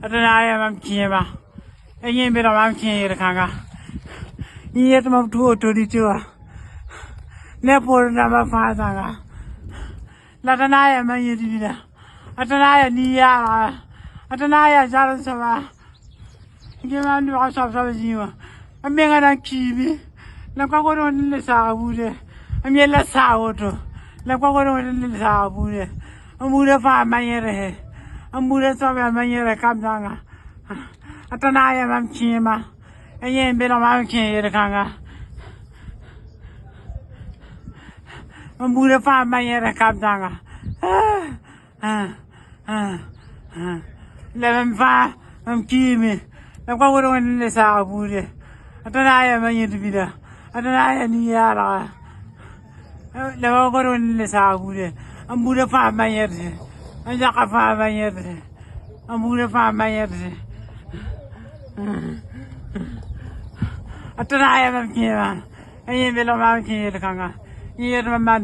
Atanaya Mamchima. Again, bit of Mamchi, the Kanga. Yet of 2 Nepal number 5. Latanaya Mayudina. Atanaya Nia. Atanaya Jarasava. Give on the house of you. A mega kiwi. Lakwako in the Sabude. A yellow sourdough. Lakwako in the Sabude. A Muda Fa Mayere. A Muda Sava Mayere Kamdanga. Atanaya Mamchima. Again, bit of Mamchi, the Kanga. A Muda Fa Mayere Kamdanga. 11 I'm Kimi. I'm going to the Sabude. Atanaya Mayudida. Atanaya Niara. Never go to the Sabude. I'm Buddha Fa Mayere. I'm Jaka Fa Mayere. I'm Buddha Fa Mayere. Atanaya Mamkima. I ain't below Mamki, the Kanga. You're my man,